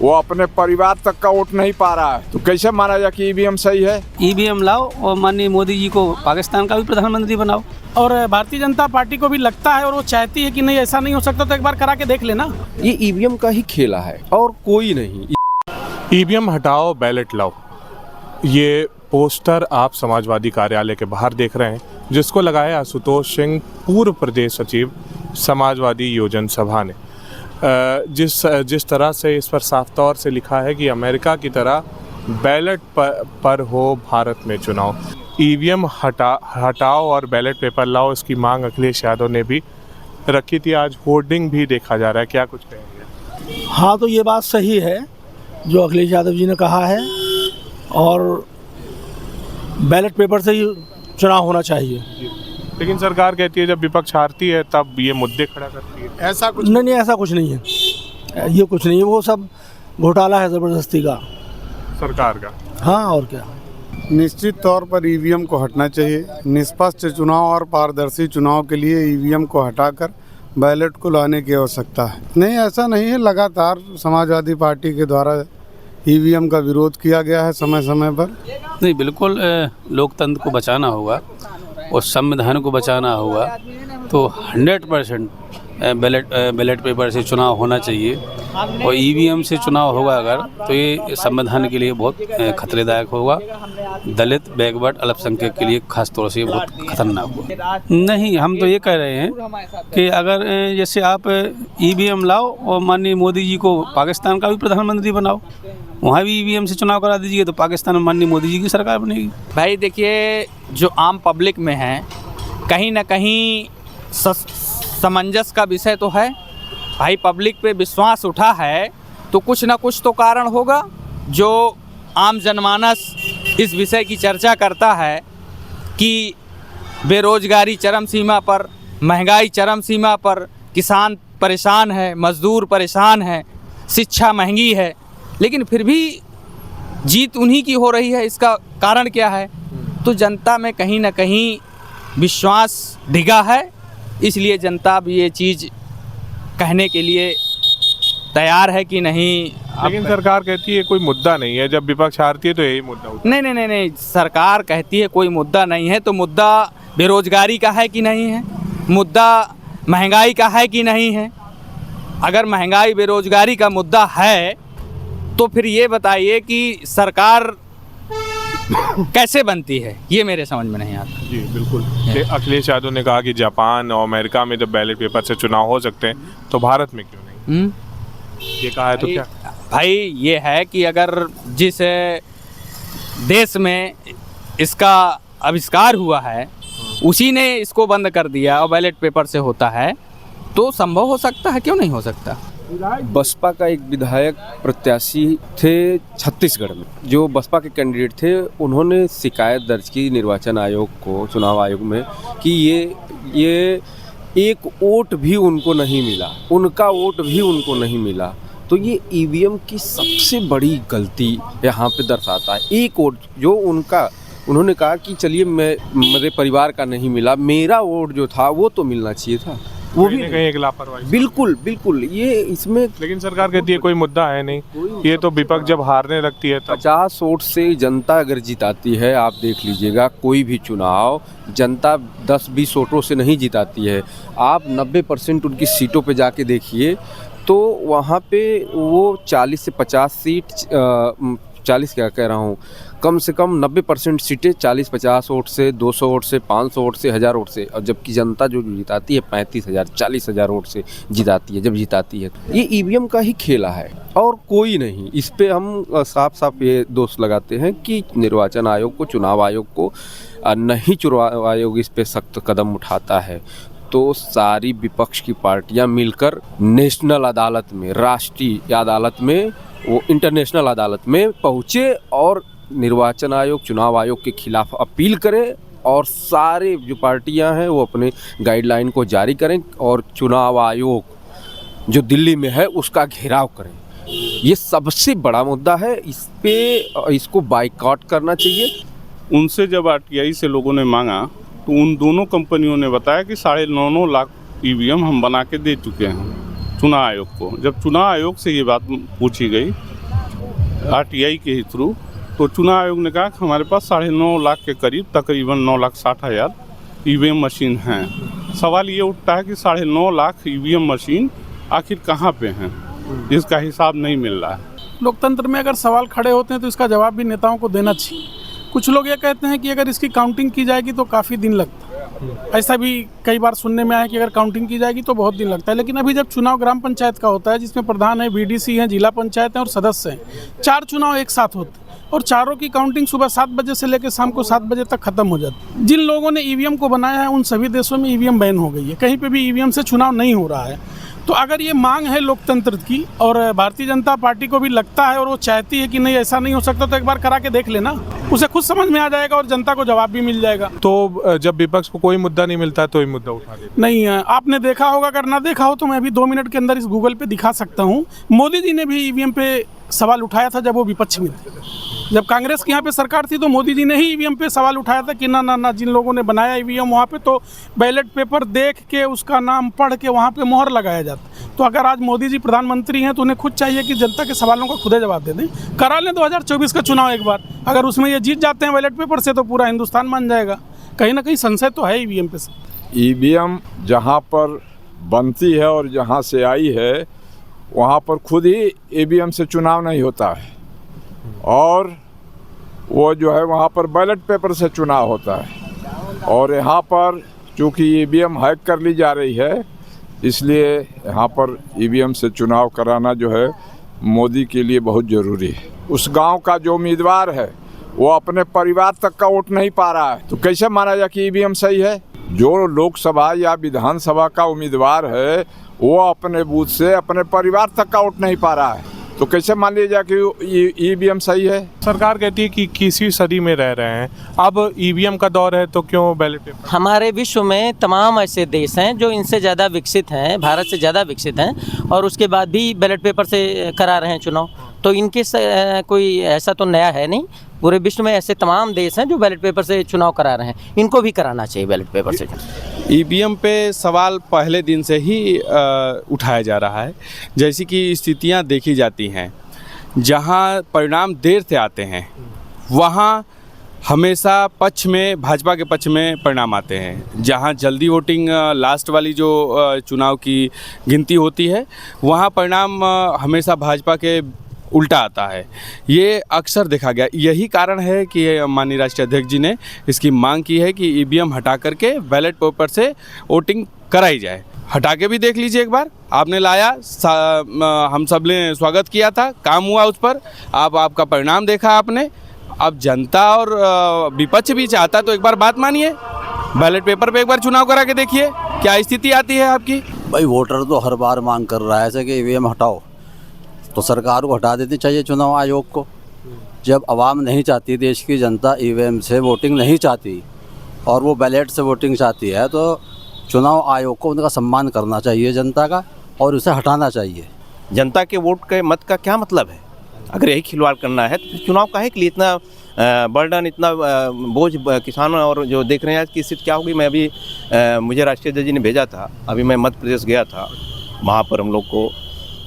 वो अपने परिवार तक का वोट नहीं पा रहा है, तो कैसे माना जाए कि ईवीएम सही है? ईवीएम लाओ और माननीय मोदी जी को पाकिस्तान का भी प्रधानमंत्री बनाओ। और भारतीय जनता पार्टी को भी लगता है और वो चाहती है कि नहीं ऐसा नहीं हो सकता, तो एक बार करा के देख लेना। ये ईवीएम का ही खेला है और कोई नहीं। ईवीएम हटाओ, बैलेट लाओ, ये पोस्टर आप समाजवादी कार्यालय के बाहर देख रहे हैं, जिसको लगाया आशुतोष सिंह, पूर्व प्रदेश सचिव समाजवादी योजना सभा ने। जिस तरह से इस पर साफ तौर से लिखा है कि अमेरिका की तरह बैलेट पर हो भारत में चुनाव। ईवीएम हटाओ और बैलेट पेपर लाओ, इसकी मांग अखिलेश यादव ने भी रखी थी। आज होर्डिंग भी देखा जा रहा है, क्या कुछ कहेंगे? हाँ, तो ये बात सही है जो अखिलेश यादव जी ने कहा है, और बैलेट पेपर से ही चुनाव होना चाहिए। लेकिन सरकार कहती है जब विपक्ष हारती है तब ये मुद्दे खड़ा करती है। ऐसा कुछ नहीं, ऐसा कुछ नहीं है, ये कुछ नहीं है, वो सब घोटाला है ज़बरदस्ती का सरकार का। हाँ, और क्या। निश्चित तौर पर ईवीएम को हटना चाहिए। निष्पक्ष चुनाव और पारदर्शी चुनाव के लिए ईवीएम को हटाकर बैलेट को लाने की आवश्यकता है। नहीं, ऐसा नहीं है, लगातार समाजवादी पार्टी के द्वारा ईवीएम का विरोध किया गया है समय समय पर। नहीं, बिल्कुल लोकतंत्र को बचाना होगा और संविधान को बचाना होगा, तो 100% बैलेट पेपर से चुनाव होना चाहिए। और ईवीएम से चुनाव होगा अगर, तो ये संविधान के लिए बहुत खतरेदायक होगा, दलित, बैकवर्ड, अल्पसंख्यक के लिए खास तौर से बहुत खतरनाक होगा। नहीं, हम तो ये कह रहे हैं कि अगर जैसे आप ईवीएम लाओ और माननीय मोदी जी को पाकिस्तान का भी प्रधानमंत्री बनाओ, वहाँ भी ईवीएम से चुनाव करा दीजिए, तो पाकिस्तान में माननीय मोदी जी की सरकार बनेगी। भाई देखिए, जो आम पब्लिक में है, कहीं ना कहीं समंजस का विषय तो है। भाई पब्लिक पे विश्वास उठा है तो कुछ ना कुछ तो कारण होगा। जो आम जनमानस इस विषय की चर्चा करता है कि बेरोजगारी चरम सीमा पर, महंगाई चरम सीमा पर, किसान परेशान है, मजदूर परेशान है, शिक्षा महंगी है, लेकिन फिर भी जीत उन्हीं की हो रही है। इसका कारण क्या है? तो जनता में कहीं ना कहीं विश्वास डिगा है, इसलिए जनता भी ये चीज़ कहने के लिए तैयार है कि नहीं। लेकिन सरकार कहती है कोई मुद्दा नहीं है, जब विपक्ष हारती है तो यही मुद्दा होता है। नहीं, सरकार कहती है कोई मुद्दा नहीं है, तो मुद्दा बेरोजगारी का है कि नहीं है? मुद्दा महंगाई का है कि नहीं है? अगर महंगाई बेरोजगारी का मुद्दा है तो फिर ये बताइए कि सरकार कैसे बनती है, ये मेरे समझ में नहीं आता। जी बिल्कुल। अखिलेश यादव ने कहा कि जापान और अमेरिका में जब बैलेट पेपर से चुनाव हो सकते हैं तो भारत में क्यों नहीं? ये कहा है तो क्या? भाई ये है कि अगर जिस देश में इसका आविष्कार हुआ है उसी ने इसको बंद कर दिया और बैलेट पेपर से होता है, तो संभव हो सकता है, क्यों नहीं हो सकता? बसपा का एक विधायक प्रत्याशी थे छत्तीसगढ़ में, जो बसपा के कैंडिडेट थे, उन्होंने शिकायत दर्ज की निर्वाचन आयोग को, चुनाव आयोग में, कि ये एक वोट भी उनको नहीं मिला, उनका वोट भी उनको नहीं मिला। तो ये ईवीएम की सबसे बड़ी गलती यहाँ पे दर्शाता है। एक वोट जो उनका, उन्होंने कहा कि चलिए मेरे परिवार का नहीं मिला, मेरा वोट जो था वो तो मिलना चाहिए था, वो भी कहीं एक लापरवाही। बिल्कुल ये इसमें। लेकिन सरकार कहती है कोई मुद्दा है नहीं, ये तो विपक्ष जब हारने लगती है तब। 50 वोट से जनता अगर जिताती है, आप देख लीजिएगा कोई भी चुनाव, जनता 10-20 वोटों से नहीं जिताती है। आप 90% उनकी सीटों पे जाके देखिए तो वहाँ पे वो 40 से 50 सीट, 40 क्या कह रहा हूँ, कम से कम 90% सीटें 40-50 वोट से, 200 वोट से, 500 वोट से, 1000 वोट से, और जबकि जनता जो जिताती है 35,000 40,000 वोट से जिताती है, जब जिताती है। ये ईवीएम का ही खेला है और कोई नहीं। इस पे हम साफ ये दोष लगाते हैं कि निर्वाचन आयोग को, चुनाव आयोग को नहीं, चुनाव आयोग इस पे सख्त कदम उठाता है तो सारी विपक्ष की पार्टियां मिलकर नेशनल अदालत में, राष्ट्रीय अदालत में, वो इंटरनेशनल अदालत में पहुँचे और निर्वाचन आयोग, चुनाव आयोग के खिलाफ अपील करें और सारे जो पार्टियां हैं वो अपने गाइडलाइन को जारी करें और चुनाव आयोग जो दिल्ली में है उसका घेराव करें। ये सबसे बड़ा मुद्दा है, इस पे इसको बाइकआउट करना चाहिए। उनसे जब आरटीआई से लोगों ने मांगा तो उन दोनों कंपनियों ने बताया कि 9.5 लाख ईवीएम हम बना के दे चुके हैं चुनाव आयोग को। जब चुनाव आयोग से ये बात पूछी गई RTI के ही थ्रू, तो चुनाव आयोग ने कहा कि हमारे पास 9.5 लाख के करीब तकरीबन 9,60,000 EVM मशीन हैं। सवाल ये उठता है कि 9.5 लाख EVM मशीन आखिर कहाँ पे हैं, जिसका हिसाब नहीं मिल रहा है। लोकतंत्र में अगर सवाल खड़े होते हैं तो इसका जवाब भी नेताओं को देना चाहिए। कुछ लोग ये कहते हैं कि अगर इसकी काउंटिंग की जाएगी तो काफ़ी दिन लगता है। ऐसा भी कई बार सुनने में आया कि अगर काउंटिंग की जाएगी तो बहुत दिन लगता है। लेकिन अभी जब चुनाव ग्राम पंचायत का होता है, जिसमें प्रधान है, VDC हैं, जिला पंचायत हैं और सदस्य हैं, 4 चुनाव एक साथ होते हैं और चारों की काउंटिंग सुबह 7 बजे से लेकर शाम को 7 बजे तक खत्म हो जाती है। जिन लोगों ने EVM को बनाया है उन सभी देशों में EVM बैन हो गई है, कहीं पे भी EVM से चुनाव नहीं हो रहा है। तो अगर ये मांग है लोकतंत्र की और भारतीय जनता पार्टी को भी लगता है और वो चाहती है कि नहीं ऐसा नहीं हो सकता, तो एक बार करा के देख लेना, उसे खुद समझ में आ जाएगा और जनता को जवाब भी मिल जाएगा। तो जब विपक्ष को कोई मुद्दा नहीं मिलता है तो ये मुद्दा उठा देते नहीं, आपने देखा होगा, अगर ना देखा हो तो मैं अभी 2 मिनट के अंदर इस गूगल पे दिखा सकता हूँ। मोदी जी ने भी EVM पे सवाल उठाया था जब वो विपक्ष में थे। जब कांग्रेस की यहाँ पे सरकार थी तो मोदी जी ने ही EVM पे सवाल उठाया था कि ना जिन लोगों ने बनाया EVM वहाँ पे तो बैलेट पेपर देख के उसका नाम पढ़ के वहाँ पे मोहर लगाया जाता। तो अगर आज मोदी जी प्रधानमंत्री हैं तो उन्हें खुद चाहिए कि जनता के सवालों का खुद जवाब दे दें। करा लें 2024 का चुनाव एक बार, अगर उसमें ये जीत जाते हैं बैलेट पेपर से तो पूरा हिंदुस्तान मान जाएगा। कहीं ना कहीं संशय तो है EVM पे से। EVM जहाँ पर बनती है और जहाँ से आई है वहाँ पर खुद ही EVM से चुनाव नहीं होता है, और वो जो है वहाँ पर बैलेट पेपर से चुनाव होता है। और यहाँ पर चूँकि EVM हैक कर ली जा रही है, इसलिए यहाँ पर EVM से चुनाव कराना जो है मोदी के लिए बहुत ज़रूरी है। उस गांव का जो उम्मीदवार है वो अपने परिवार तक का वोट नहीं पा रहा है, तो कैसे माना जाए कि EVM सही है? जो लोकसभा या विधानसभा का उम्मीदवार है वो अपने बूथ से अपने परिवार तक का वोट नहीं पा रहा है, तो कैसे मान लिया जाए कि EVM सही है? सरकार कहती है कि 21वीं सदी में रह रहे हैं, अब EVM का दौर है तो क्यों बैलेट पेपर? हमारे विश्व में तमाम ऐसे देश हैं जो इनसे ज़्यादा विकसित हैं, भारत से ज़्यादा विकसित हैं, और उसके बाद भी बैलेट पेपर से करा रहे हैं चुनाव। तो इनके कोई ऐसा तो नया है नहीं, पूरे विश्व में ऐसे तमाम देश हैं जो बैलेट पेपर से चुनाव करा रहे हैं, इनको भी कराना चाहिए बैलेट पेपर से। EVM पे सवाल पहले दिन से ही उठाया जा रहा है। जैसी कि स्थितियां देखी जाती हैं, जहां परिणाम देर से आते हैं वहां हमेशा पक्ष में, भाजपा के पक्ष में परिणाम आते हैं। जहां जल्दी वोटिंग लास्ट वाली जो चुनाव की गिनती होती है वहां परिणाम हमेशा भाजपा के उल्टा आता है। ये अक्सर देखा गया। यही कारण है कि माननीय राष्ट्रीय अध्यक्ष जी ने इसकी मांग की है कि EVM हटा करके बैलेट पेपर से वोटिंग कराई जाए। हटा के भी देख लीजिए एक बार, आपने लाया, हम सब ने स्वागत किया था, काम हुआ उस पर, आपका परिणाम देखा आपने। अब जनता और विपक्ष भी चाहता तो एक बार बात मानिए, बैलेट पेपर पे एक बार चुनाव करा के देखिए क्या स्थिति आती है आपकी। भाई वोटर तो हर बार मांग कर रहा है ऐसे कि EVM हटाओ, तो सरकार को हटा देनी चाहिए चुनाव आयोग को। जब आवाम नहीं चाहती, देश की जनता EVM से वोटिंग नहीं चाहती और वो बैलेट से वोटिंग चाहती है, तो चुनाव आयोग को उनका सम्मान करना चाहिए जनता का, और उसे हटाना चाहिए। जनता के वोट के मत का क्या मतलब है? अगर यही खिलवाड़ करना है तो चुनाव काहे के लिए इतना बर्डन, इतना बोझ किसानों और जो देख रहे हैं आज की स्थिति क्या होगी। मैं अभी मुझे राष्ट्रीय अध्यक्ष जी ने भेजा था, अभी मैं मध्य प्रदेश गया था, वहाँ पर हम लोग को,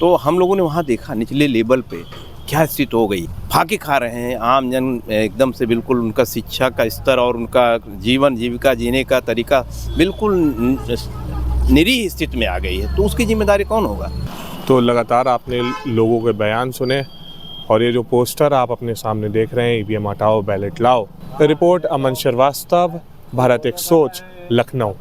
तो हम लोगों ने वहाँ देखा निचले लेवल पे क्या स्थिति हो गई। फाके खा रहे हैं आम जन एकदम से, बिल्कुल उनका शिक्षा का स्तर और उनका जीवन जीविका जीने का तरीका बिल्कुल निरीह स्थिति में आ गई है। तो उसकी जिम्मेदारी कौन होगा? तो लगातार आपने लोगों के बयान सुने और ये जो पोस्टर आप अपने सामने देख रहे हैं, EVM हटाओ बैलेट लाओ। रिपोर्ट अमन श्रीवास्तव, भारत एक सोच, लखनऊ।